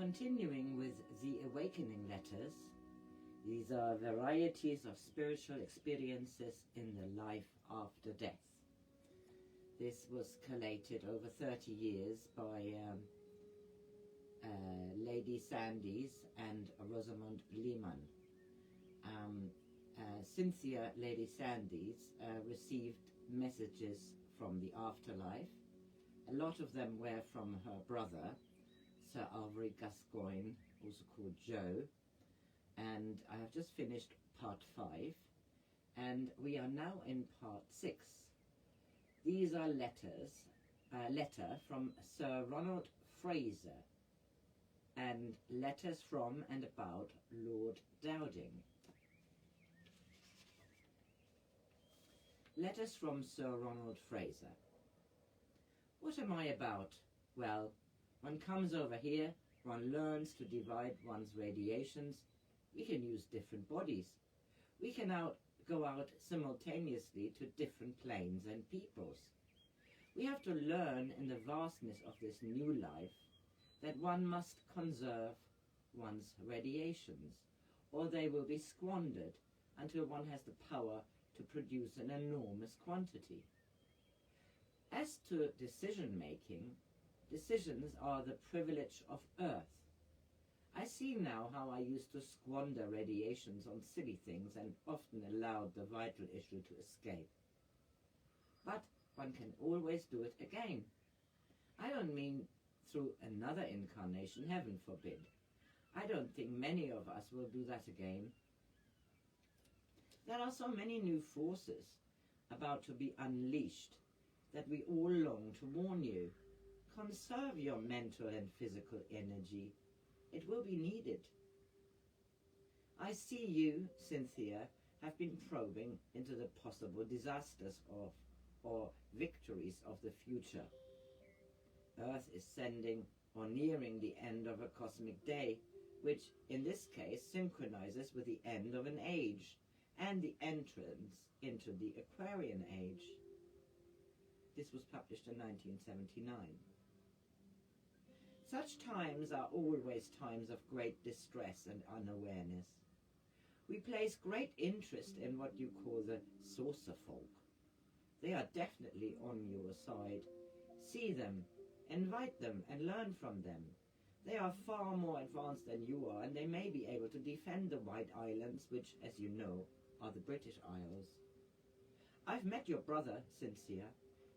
continuing with the awakening letters. These are varieties of spiritual experiences in the life after death. This was collated over 30 years by Lady Sandys and Rosamond Lehman. Cynthia, Lady Sandys, received messages from the afterlife. A lot of them were from her brother, Sir Avery Gascoigne, also called Joe. And I have just finished part 5, and we are now in part 6. These are letter from Sir Ronald Fraser, and letters from and about Lord Dowding. Letters from Sir Ronald Fraser. What am I about? Well, one comes over here, one learns to divide one's radiations. We can use different bodies. We can go out simultaneously to different planes and peoples. We have to learn in the vastness of this new life that one must conserve one's radiations, or they will be squandered until one has the power to produce an enormous quantity. As to decision-making, decisions are the privilege of Earth. I see now how I used to squander radiations on silly things and often allowed the vital issue to escape. But one can always do it again. I don't mean through another incarnation, heaven forbid. I don't think many of us will do that again. There are so many new forces about to be unleashed that we all long to warn you. Conserve your mental and physical energy. It will be needed. I see you, Cynthia, have been probing into the possible disasters or victories of the future. Earth is sending or nearing the end of a cosmic day, which in this case synchronizes with the end of an age and the entrance into the Aquarian age. This was published in 1979. Such times are always times of great distress and unawareness. We place great interest in what you call the saucer folk. They are definitely on your side. See them, invite them, and learn from them. They are far more advanced than you are, and they may be able to defend the White Islands, which, as you know, are the British Isles. I've met your brother, Cynthia,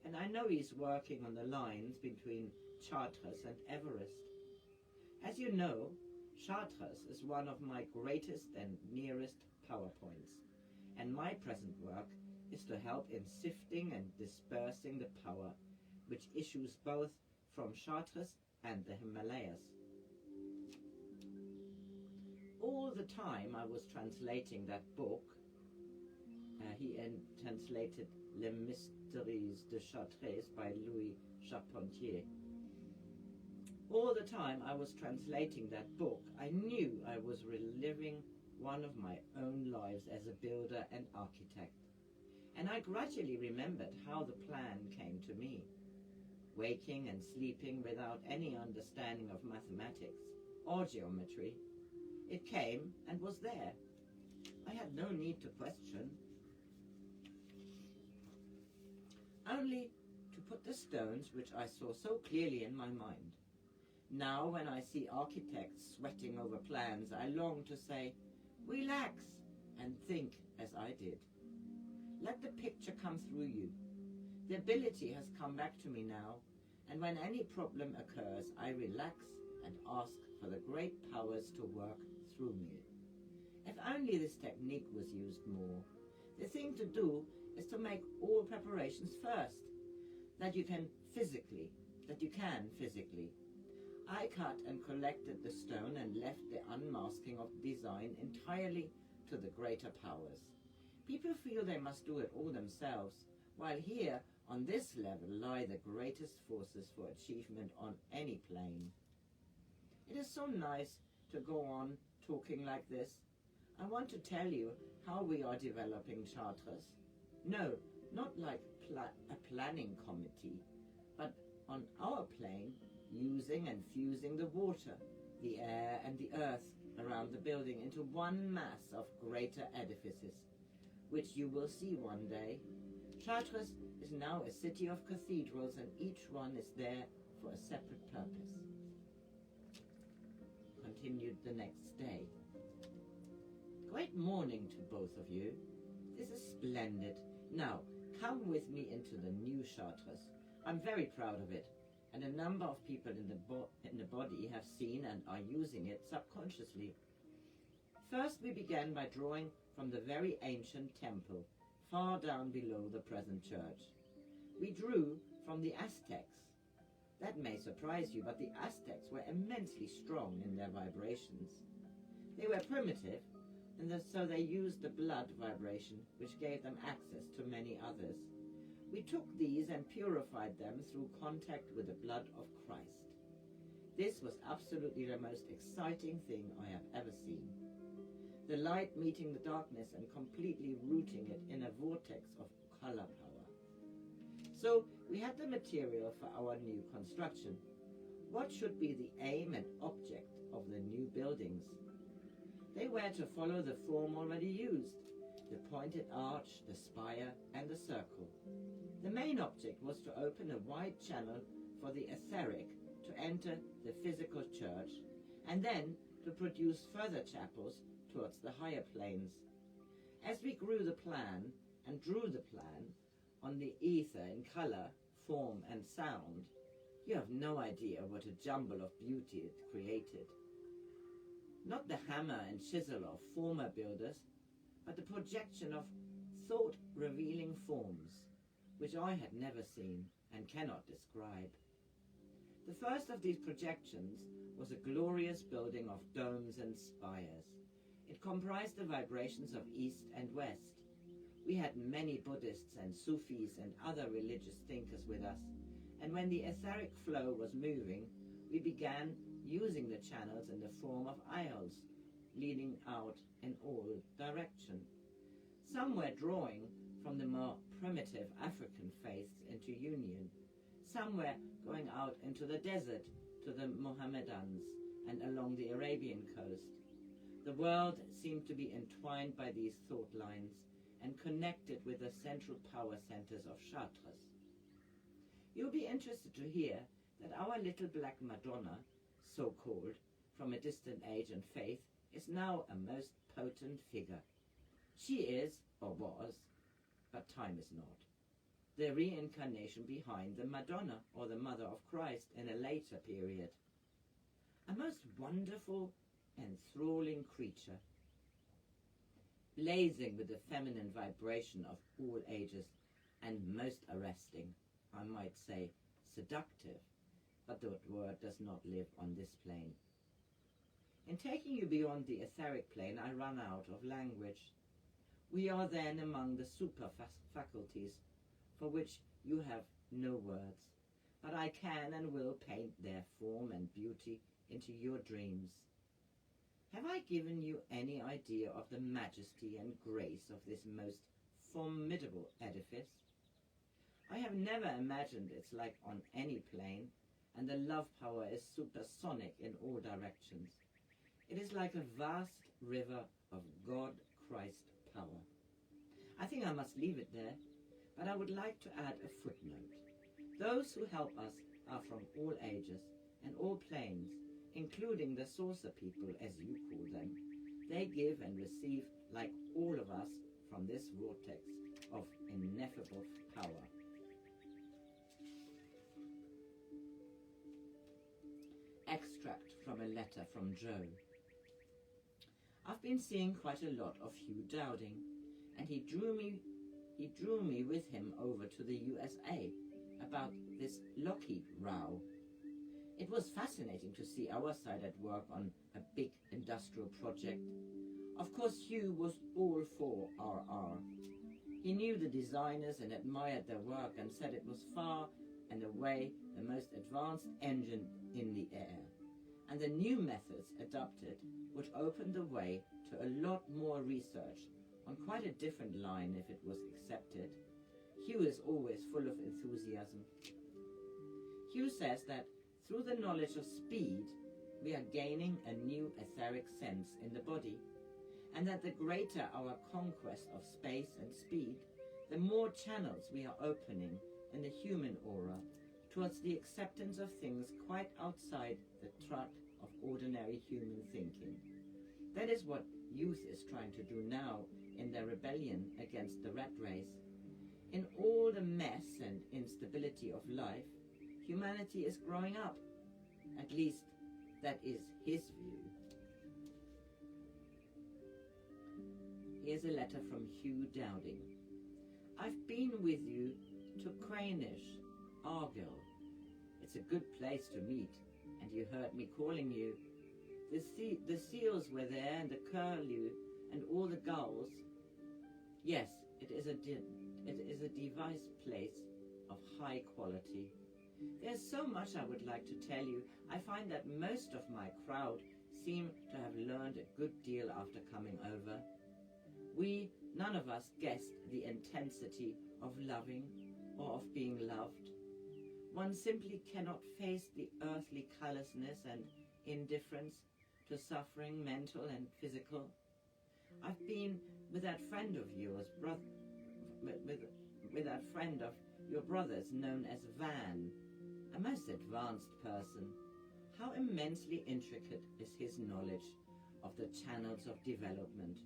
and I know he's working on the lines between Chartres and Everest. As you know, Chartres is one of my greatest and nearest power points, and my present work is to help in sifting and dispersing the power which issues both from Chartres and the Himalayas. All the time I was translating that book, he translated Les Mystères de Chartres by Louis Charpentier. All the time I was translating that book, I knew I was reliving one of my own lives as a builder and architect. And I gradually remembered how the plan came to me. Waking and sleeping without any understanding of mathematics or geometry, it came and was there. I had no need to question. Only to put the stones which I saw so clearly in my mind. Now when I see architects sweating over plans, I long to say, relax, and think as I did. Let the picture come through you. The ability has come back to me now, and when any problem occurs, I relax and ask for the great powers to work through me. If only this technique was used more. The thing to do is to make all preparations first, that you can physically. I cut and collected the stone and left the unmasking of design entirely to the greater powers. People feel they must do it all themselves, while here, on this level, lie the greatest forces for achievement on any plane. It is so nice to go on talking like this. I want to tell you how we are developing Chartres. No, not like a planning committee, but on our plane, using and fusing the water, the air and the earth around the building into one mass of greater edifices, which you will see one day. Chartres is now a city of cathedrals, and each one is there for a separate purpose. Continued the next day. Great morning to both of you. This is splendid. Now, come with me into the new Chartres. I'm very proud of it, and a number of people in the body have seen and are using it subconsciously. First, we began by drawing from the very ancient temple, far down below the present church. We drew from the Aztecs. That may surprise you, but the Aztecs were immensely strong in their vibrations. They were primitive, and so they used the blood vibration, which gave them access to many others. We took these and purified them through contact with the blood of Christ. This was absolutely the most exciting thing I have ever seen. The light meeting the darkness and completely rooting it in a vortex of color power. So we had the material for our new construction. What should be the aim and object of the new buildings? They were to follow the form already used, the pointed arch, the spire, and the circle. The main object was to open a wide channel for the etheric to enter the physical church, and then to produce further chapels towards the higher planes. As we grew the plan and drew the plan on the ether in color, form, and sound, you have no idea what a jumble of beauty it created. Not the hammer and chisel of former builders, but the projection of thought-revealing forms, which I had never seen and cannot describe. The first of these projections was a glorious building of domes and spires. It comprised the vibrations of East and West. We had many Buddhists and Sufis and other religious thinkers with us, and when the etheric flow was moving, we began using the channels in the form of aisles, leading out in all directions. Some were drawing from the more primitive African faiths into union. Some were going out into the desert to the Mohammedans and along the Arabian coast. The world seemed to be entwined by these thought lines and connected with the central power centers of Chartres. You'll be interested to hear that our little black Madonna, so-called, from a distant age and faith, is now a most potent figure. She is, or was, but time is not, the reincarnation behind the Madonna, or the Mother of Christ, in a later period. A most wonderful, enthralling creature, blazing with the feminine vibration of all ages, and most arresting, I might say seductive, but that word does not live on this plane. In taking you beyond the etheric plane, I run out of language. We are then among the super faculties, for which you have no words, but I can and will paint their form and beauty into your dreams. Have I given you any idea of the majesty and grace of this most formidable edifice? I have never imagined it's like on any plane, and the love power is supersonic in all directions. It is like a vast river of God-Christ power. I think I must leave it there, but I would like to add a footnote. Those who help us are from all ages and all planes, including the saucer people, as you call them. They give and receive, like all of us, from this vortex of ineffable power. Extract from a letter from Joe. I've been seeing quite a lot of Hugh Dowding, and he drew me with him over to the USA about this Lockheed row. It was fascinating to see our side at work on a big industrial project. Of course, Hugh was all for RR. He knew the designers and admired their work and said it was far and away the most advanced engine in the air. And the new methods adopted would open the way to a lot more research on quite a different line if it was accepted. Hugh is always full of enthusiasm. Hugh says that through the knowledge of speed, we are gaining a new etheric sense in the body, and that the greater our conquest of space and speed, the more channels we are opening in the human aura towards the acceptance of things quite outside the trot of ordinary human thinking. That is what youth is trying to do now in their rebellion against the rat race. In all the mess and instability of life, humanity is growing up. At least, that is his view. Here's a letter from Hugh Dowding. I've been with you to Cranish, Argyll. It's a good place to meet, and you heard me calling you. The seals were there, and the curlew, and all the gulls. Yes, it is a device place of high quality. There's so much I would like to tell you. I find that most of my crowd seem to have learned a good deal after coming over. None of us guessed the intensity of loving or of being loved. One simply cannot face the earthly callousness and indifference to suffering, mental and physical. I've been with that friend of yours, with that friend of your brother's known as Van, a most advanced person. How immensely intricate is his knowledge of the channels of development.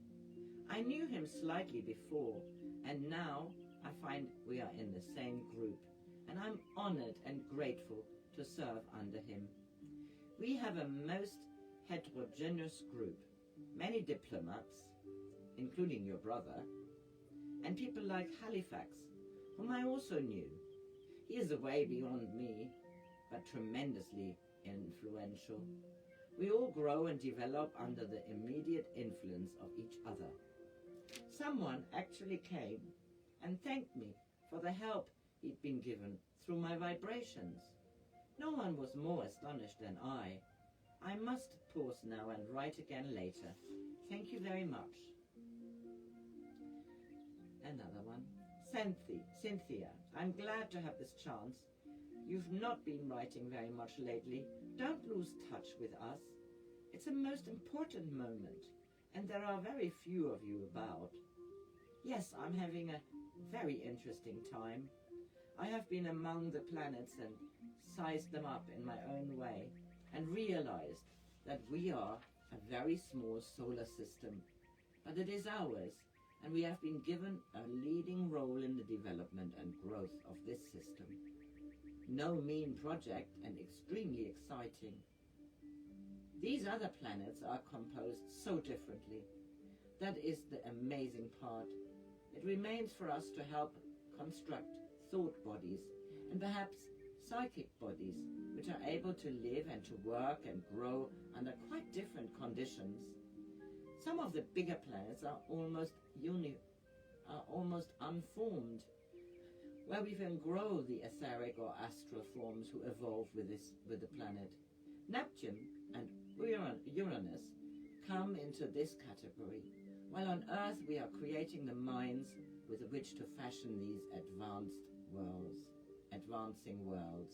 I knew him slightly before, and now I find we are in the same group, and I'm honored and grateful to serve under him. We have a most heterogeneous group, many diplomats, including your brother, and people like Halifax, whom I also knew. He is way beyond me, but tremendously influential. We all grow and develop under the immediate influence of each other. Someone actually came and thanked me for the help he'd been given through my vibrations. No one was more astonished than I. I must pause now and write again later. Thank you very much. Another one. Cynthia, I'm glad to have this chance. You've not been writing very much lately. Don't lose touch with us. It's a most important moment, and there are very few of you about. Yes, I'm having a very interesting time. I have been among the planets and sized them up in my own way, and realized that we are a very small solar system, but it is ours, and we have been given a leading role in the development and growth of this system. No mean project, and extremely exciting. These other planets are composed so differently. That is the amazing part. It remains for us to help construct thought bodies, and perhaps psychic bodies, which are able to live and to work and grow under quite different conditions. Some of the bigger planets are almost unformed, where we can grow the etheric or astral forms who evolve with the planet. Neptune and Uranus come into this category, while on Earth we are creating the minds with which to fashion these advancing worlds.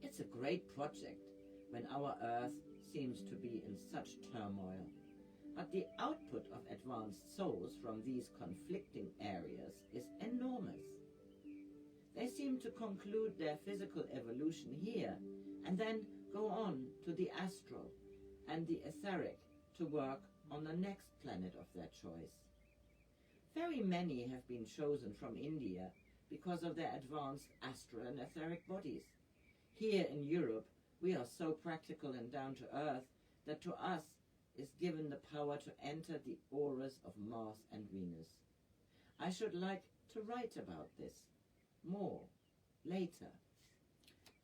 It's a great project when our Earth seems to be in such turmoil, but the output of advanced souls from these conflicting areas is enormous. They seem to conclude their physical evolution here and then go on to the astral and the etheric to work on the next planet of their choice. Very many have been chosen from India because of their advanced astral and etheric bodies. Here in Europe, we are so practical and down to earth that to us is given the power to enter the auras of Mars and Venus. I should like to write about this more later.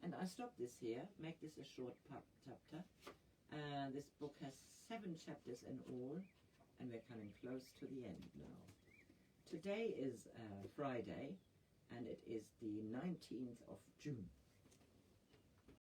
And I stop this here, make this a short chapter. This book has 7 chapters in all, and we're coming close to the end now. Today is Friday, and it is the 19th of June.